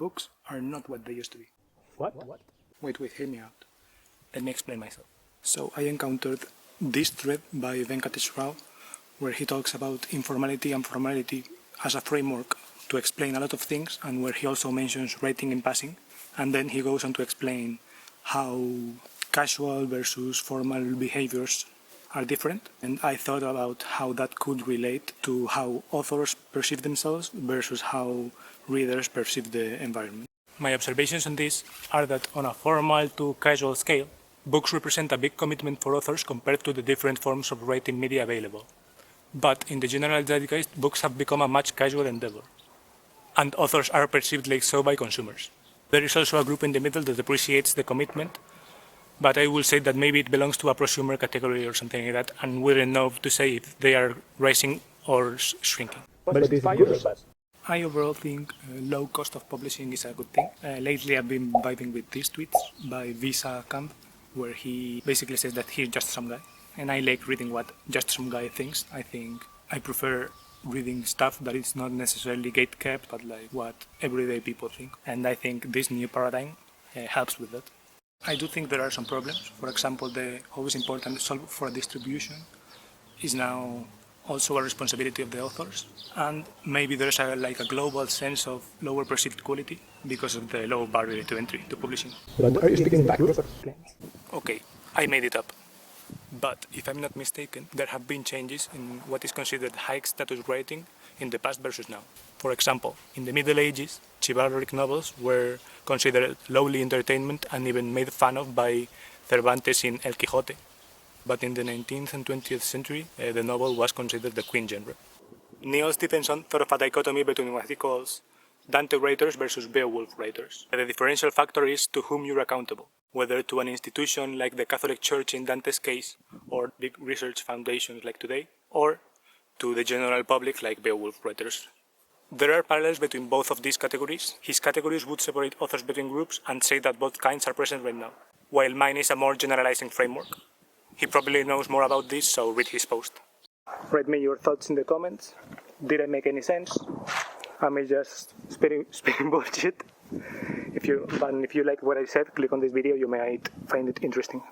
books are not what they used to be. What? Wait, hear me out. Let me explain myself. So I encountered this thread by Venkatesh Rao, where he talks about informality and formality as a framework to explain a lot of things, and where he also mentions writing in passing, and then he goes on to explain how casual versus formal behaviors are different, and I thought about how that could relate to how authors perceive themselves versus how readers perceive the environment. My observations on this are that on a formal to casual scale, books represent a big commitment for authors compared to the different forms of writing media available. But in the general zeitgeist, books have become a much casual endeavor, and authors are perceived like so by consumers. There is also a group in the middle that appreciates the commitment, but I will say that maybe it belongs to a prosumer category or something like that, and wouldn't know to say if they are rising or shrinking. But is it good or bad? I overall think low cost of publishing is a good thing. Lately I've been vibing with these tweets by Visa Camp, where he basically says that he's just some guy. And I like reading what just some guy thinks. I think I prefer reading stuff that is not necessarily gate-kept, but like what everyday people think. And I think this new paradigm helps with that. I do think there are some problems. For example, the always important solve for distribution is now also a responsibility of the authors, and maybe there's a global sense of lower perceived quality because of the low barrier to entry to publishing. But are you speaking back to claims? Okay, I made it up. But if I'm not mistaken, there have been changes in what is considered high status writing in the past versus now. For example, in the Middle Ages, chivalric novels were considered lowly entertainment and even made fun of by Cervantes in El Quijote. But in the 19th and 20th century, the novel was considered the queen genre. Neil Stephenson thought of a dichotomy between what he calls Dante writers versus Beowulf writers. The differential factor is to whom you're accountable, whether to an institution like the Catholic Church in Dante's case, or big research foundations like today, or to the general public like Beowulf writers. There are parallels between both of these categories. His categories would separate authors between groups and say that both kinds are present right now, while mine is a more generalizing framework. He probably knows more about this, so read his post. Write me your thoughts in the comments. Did I make any sense? Am I just spitting bullshit? If you like what I said, click on this video, you might find it interesting.